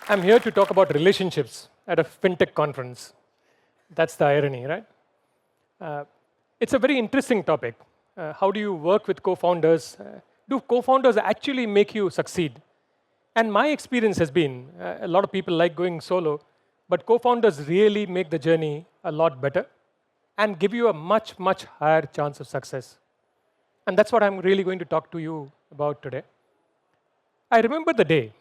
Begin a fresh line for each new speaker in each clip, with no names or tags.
I'm here to talk about relationships at a fintech conference. That's the irony, right? Uh, it's a very interesting topic. How do you work with co-founders? Do co-founders actually make you succeed? And my experience has been a lot of people like going solo, but co-founders really make the journey a lot better and give you a much, much higher chance of success. And that's what I'm really going to talk to you about today. I remember the day.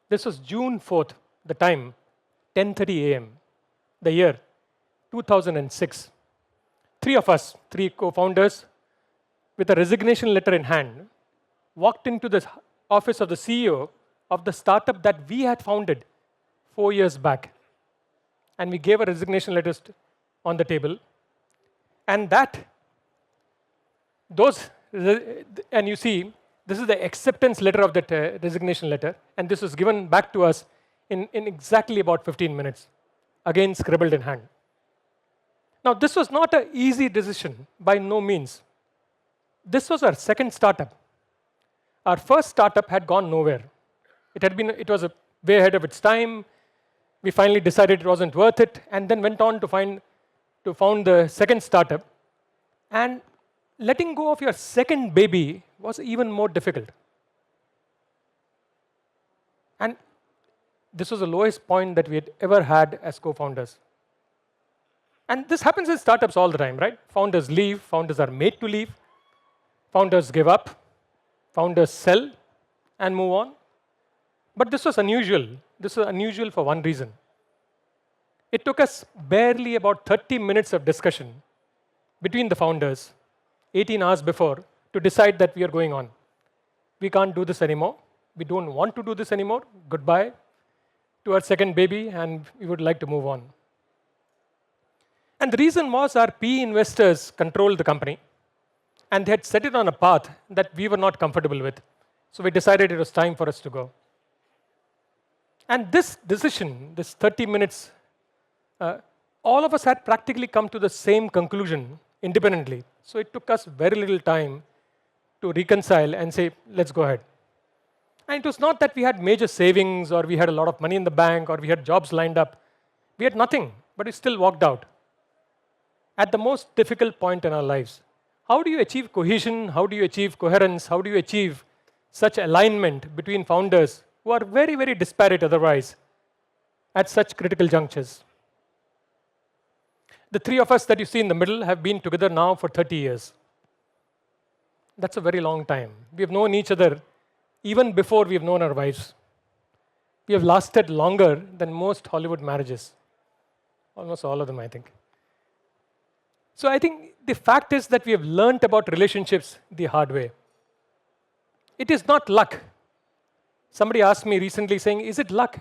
This was June 4th, the time, 10:30 a.m., the year 2006. Three of us, three co-founders, with a resignation letter in hand, walked into the office of the CEO of the startup that we had founded 4 years back. And we gave a resignation letter on the table. And and you see, this is the acceptance letter of that resignation letter, and this was given back to us in exactly about 15 minutes, again scribbled in hand. Now, this was not an easy decision, by no means. This was our second startup. Our first startup had gone nowhere. It was way ahead of its time. We finally decided it wasn't worth it, and then went on to found the second startup. And letting go of your second baby was even more difficult. And this was the lowest point that we had ever had as co-founders. And this happens in startups all the time, right? Founders leave, founders are made to leave, founders give up, founders sell and move on. But this was unusual. This was unusual for one reason. It took us barely about 30 minutes of discussion between the founders, 18 hours before, to decide that we are going on. We can't do this anymore. We don't want to do this anymore. Goodbye to our second baby, and we would like to move on. And the reason was our PE investors controlled the company, and they had set it on a path that we were not comfortable with. So we decided it was time for us to go. And this decision, this 30 minutes, all of us had practically come to the same conclusion independently. So it took us very little time to reconcile and say, let's go ahead. And it was not that we had major savings or we had a lot of money in the bank or we had jobs lined up. We had nothing, but we still walked out. At the most difficult point in our lives. How do you achieve cohesion? How do you achieve coherence? How do you achieve such alignment between founders who are very, very disparate otherwise at such critical junctures? The three of us that you see in the middle have been together now for 30 years. That's a very long time. We have known each other even before we have known our wives. We have lasted longer than most Hollywood marriages. Almost all of them, I think. So I think the fact is that we have learned about relationships the hard way. It is not luck. Somebody asked me recently saying, is it luck?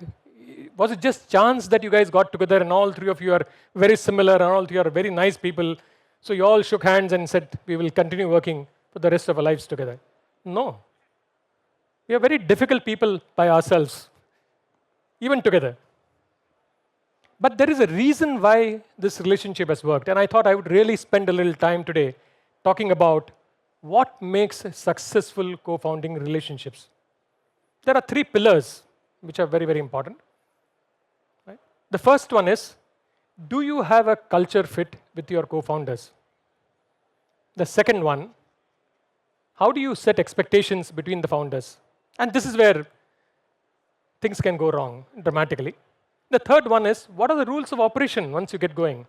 Was it just chance that you guys got together and all three of you are very similar and all three are very nice people, so you all shook hands and said, we will continue working for the rest of our lives together? No. We are very difficult people by ourselves, even together. But there is a reason why this relationship has worked, and I thought I would really spend a little time today talking about what makes successful co-founding relationships. There are three pillars which are very, very important. Right? The first one is, do you have a culture fit with your co-founders? The second one, how do you set expectations between the founders? And this is where things can go wrong dramatically. The third one is, what are the rules of operation once you get going?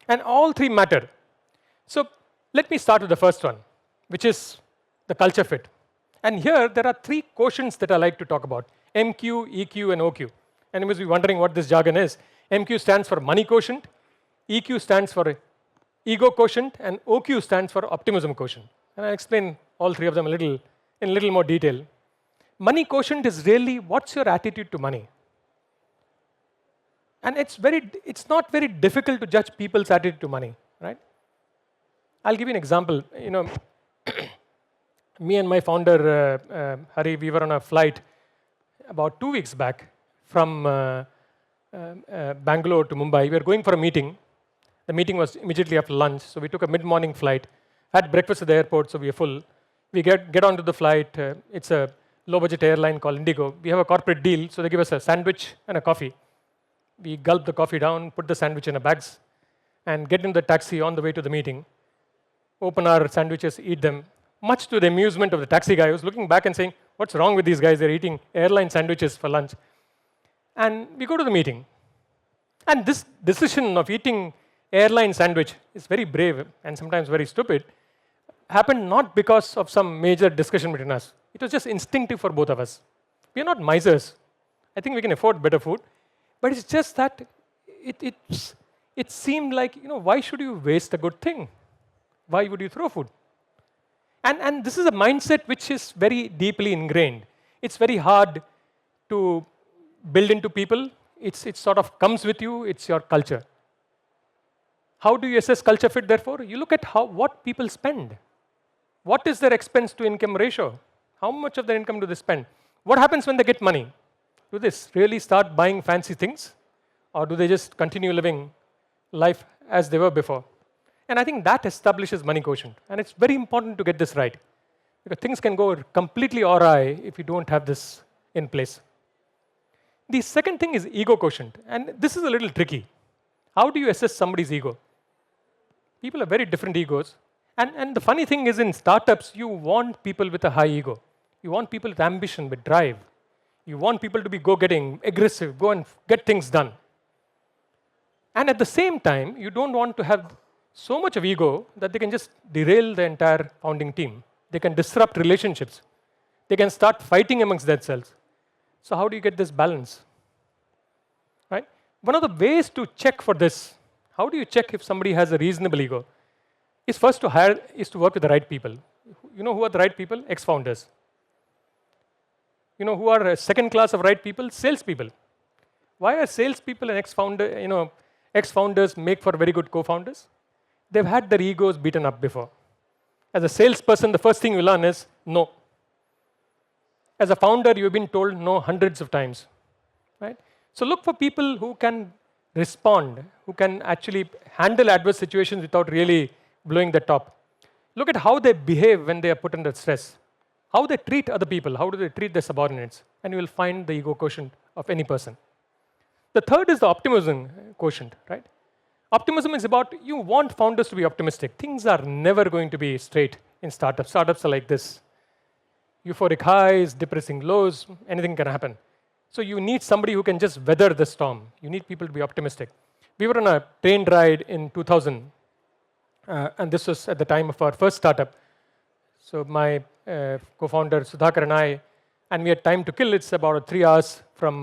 And all three matter. So let me start with the first one, which is the culture fit. And here, there are three quotients that I like to talk about: MQ, EQ, and OQ. And you must be wondering what this jargon is. MQ stands for money quotient, EQ stands for ego quotient, and OQ stands for optimism quotient. And I'll explain all three of them in a little more detail. Money quotient is really, what's your attitude to money? And it's not very difficult to judge people's attitude to money, right? I'll give you an example. You know, me and my founder, Hari, we were on a flight about 2 weeks back from Bangalore to Mumbai. We were going for a meeting. The meeting was immediately after lunch, so we took a mid-morning flight, had breakfast at the airport, so we were full. We get onto the flight. It's a low-budget airline called Indigo. We have a corporate deal, so they give us a sandwich and a coffee. We gulp the coffee down, put the sandwich in our bags, and get in the taxi on the way to the meeting, open our sandwiches, eat them, much to the amusement of the taxi guy who's looking back and saying, what's wrong with these guys? They're eating airline sandwiches for lunch. And we go to the meeting. And this decision of eating airline sandwich is very brave and sometimes very stupid, happened not because of some major discussion between us. It was just instinctive for both of us. We are not misers. I think we can afford better food. But it's just that it seemed like, why should you waste a good thing? Why would you throw food? And this is a mindset which is very deeply ingrained. It's very hard to build into people. It sort of comes with you. It's your culture. How do you assess culture fit, therefore? You look at what people spend. What is their expense to income ratio? How much of their income do they spend? What happens when they get money? Do they really start buying fancy things? Or do they just continue living life as they were before? And I think that establishes money quotient. And it's very important to get this right. Because things can go completely awry if you don't have this in place. The second thing is ego quotient. And this is a little tricky. How do you assess somebody's ego? People have very different egos. And the funny thing is, in startups, you want people with a high ego. You want people with ambition, with drive. You want people to be go-getting, aggressive, go and get things done. And at the same time, you don't want to have so much of ego that they can just derail the entire founding team. They can disrupt relationships. They can start fighting amongst themselves. So how do you get this balance? Right? One of the ways to check for this, how do you check if somebody has a reasonable ego, is first to work with the right people. You know who are the right people? Ex-founders. You know who are second class of right people? Salespeople. Why are salespeople and ex-founders make for very good co-founders? They've had their egos beaten up before. As a salesperson, the first thing you learn is no. As a founder, you've been told no hundreds of times. Right? So look for people who can respond, who can actually handle adverse situations without really blowing the top. Look at how they behave when they are put under stress. How they treat other people, how do they treat their subordinates, and you will find the ego quotient of any person. The third is the optimism quotient, right? Optimism is about, you want founders to be optimistic. Things are never going to be straight in startups. Startups are like this. Euphoric highs, depressing lows, anything can happen. So you need somebody who can just weather the storm. You need people to be optimistic. We were on a train ride in 2000, and this was at the time of our first startup. So my co-founder Sudhakar and we had time to kill. It's about 3 hours from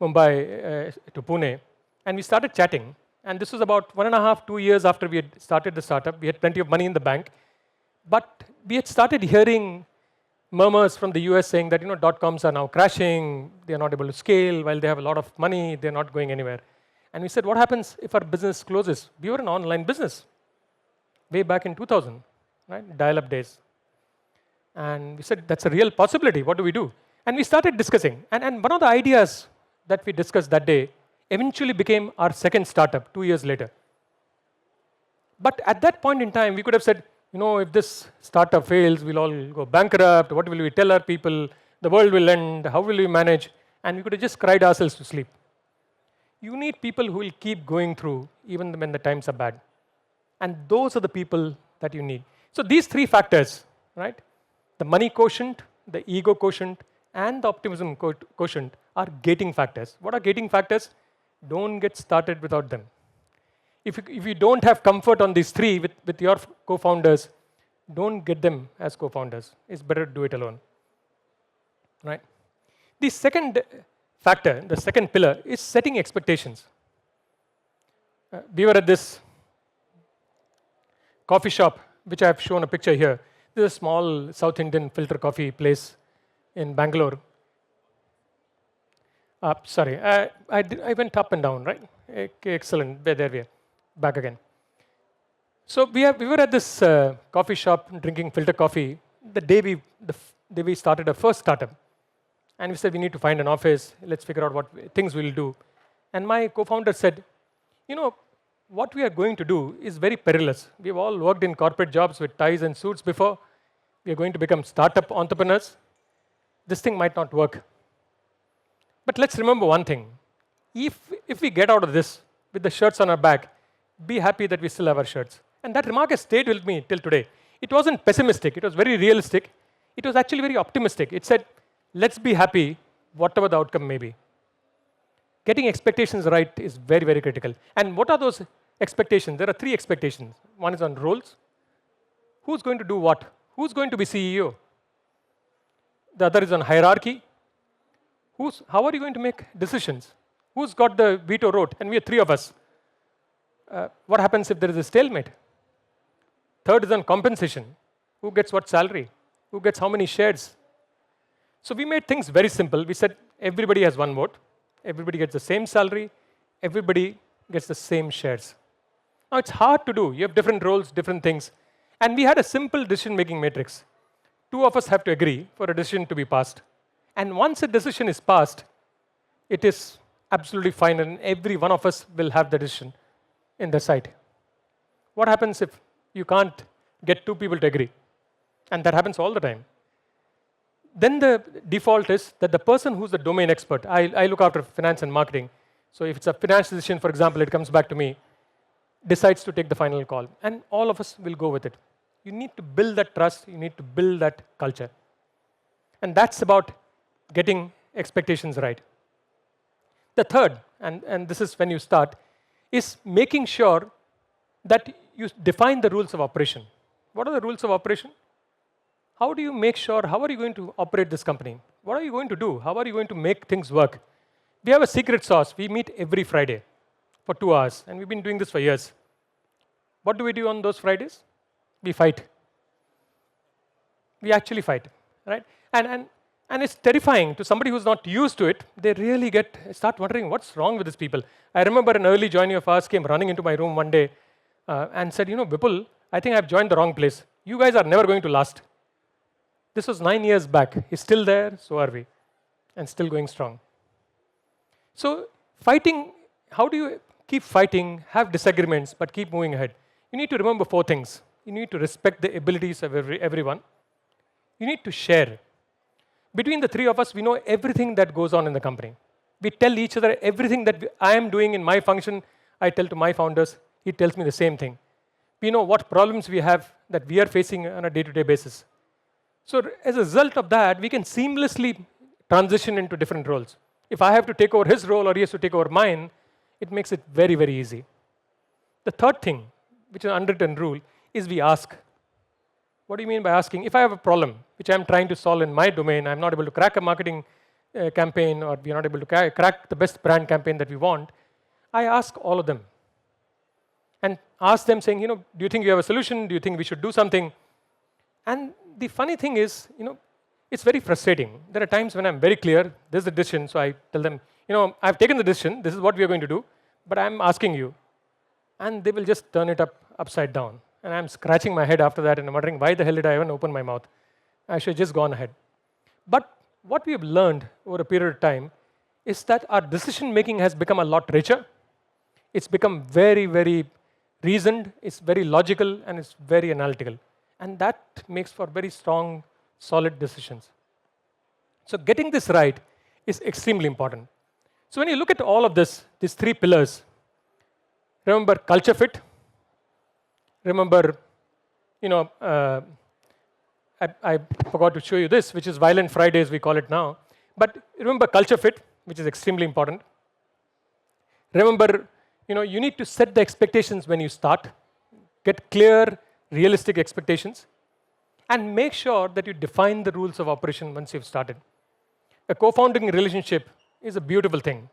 Mumbai to Pune. And we started chatting. And this was about 1.5, 2 years after we had started the startup. We had plenty of money in the bank. But we had started hearing murmurs from the US saying that, dot-coms are now crashing. They're not able to scale. While they have a lot of money, they're not going anywhere. And we said, what happens if our business closes? We were an online business way back in 2000, right? Dial-up days. And we said, that's a real possibility. What do we do? And we started discussing. And one of the ideas that we discussed that day eventually became our second startup 2 years later. But at that point in time, we could have said, if this startup fails, we'll all go bankrupt. What will we tell our people? The world will end. How will we manage? And we could have just cried ourselves to sleep. You need people who will keep going through even when the times are bad. And those are the people that you need. So these three factors, right? The money quotient, the ego quotient, and the optimism quotient are gating factors. What are gating factors? Don't get started without them. If you don't have comfort on these three with your co-founders, don't get them as co-founders. It's better to do it alone. Right? The second factor, the second pillar, is setting expectations. We were at this coffee shop, which I have shown a picture here. This is a small South Indian filter coffee place in Bangalore. Sorry, I went up and down, right? Okay, excellent. There we are. Back again. So we were at this coffee shop drinking filter coffee the day we started our first startup. And we said, we need to find an office. Let's figure out what things we'll do. And my co-founder said, what we are going to do is very perilous. We've all worked in corporate jobs with ties and suits before. We are going to become startup entrepreneurs. this thing might not work. But let's remember one thing. If we get out of this with the shirts on our back, be happy that we still have our shirts. And that remark has stayed with me till today. It wasn't pessimistic, it was very realistic. It was actually very optimistic. It said, let's be happy, whatever the outcome may be. Getting expectations right is very, very critical. And what are those expectations? There are 3 expectations. One is on roles. Who's going to do what? Who's going to be CEO? The other is on hierarchy. How are you going to make decisions? Who's got the veto vote? And we are 3 of us. What happens if there is a stalemate? Third is on compensation. Who gets what salary? Who gets how many shares? So we made things very simple. We said everybody has 1 vote. Everybody gets the same salary. Everybody gets the same shares. Now it's hard to do. You have different roles, different things. And we had a simple decision-making matrix. 2 of us have to agree for a decision to be passed. And once a decision is passed, it is absolutely fine, and every one of us will have the decision in the site. What happens if you can't get 2 people to agree? And that happens all the time. Then the default is that the person who's the domain expert, I look after finance and marketing. So if it's a finance decision, for example, it comes back to me, decides to take the final call. And all of us will go with it. You need to build that trust. You need to build that culture. And that's about getting expectations right. The third, and this is when you start, is making sure that you define the rules of operation. What are the rules of operation? How do you make sure, how are you going to operate this company? What are you going to do? How are you going to make things work? We have a secret sauce. We meet every Friday for 2 hours, and we've been doing this for years. What do we do on those Fridays? We fight. We actually fight, right? And it's terrifying to somebody who's not used to it. They really start wondering, what's wrong with these people? I remember an early joiner of ours came running into my room one day and said, Vipul, I think I've joined the wrong place. You guys are never going to last. This was 9 years back. He's still there, so are we, and still going strong. So fighting, how do you keep fighting, have disagreements, but keep moving ahead? You need to remember 4 things. You need to respect the abilities of everyone. You need to share. Between the 3 of us, we know everything that goes on in the company. We tell each other everything that I am doing in my function. I tell to my founders. He tells me the same thing. We know what problems we have that we are facing on a day-to-day basis. So as a result of that, we can seamlessly transition into different roles. If I have to take over his role or he has to take over mine, it makes it very, very easy. The third thing, which is an unwritten rule, is we ask. What do you mean by asking? If I have a problem which I'm trying to solve in my domain, I'm not able to crack a marketing campaign, or we're not able to crack the best brand campaign that we want, I ask all of them. And ask them saying, do you think you have a solution? Do you think we should do something? And the funny thing is, it's very frustrating. There are times when I'm very clear, this is the decision, so I tell them, I've taken the decision, this is what we are going to do, but I'm asking you. And they will just turn it upside down. And I'm scratching my head after that and I'm wondering, why the hell did I even open my mouth? I should have just gone ahead. But what we have learned over a period of time is that our decision making has become a lot richer. It's become very, very reasoned, it's very logical, and it's very analytical. And that makes for very strong, solid decisions. So getting this right is extremely important. So when you look at all of this, these 3 pillars, remember culture fit. Remember, I forgot to show you this, which is Violent Fridays, we call it now. But remember culture fit, which is extremely important. Remember, you need to set the expectations when you start. Get clear, realistic expectations. And make sure that you define the rules of operation once you've started. A co-founding relationship is a beautiful thing.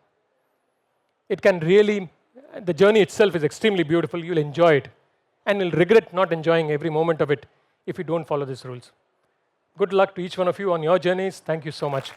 It can really, the journey itself is extremely beautiful. You'll enjoy it. And you'll regret not enjoying every moment of it if you don't follow these rules. Good luck to each one of you on your journeys. Thank you so much.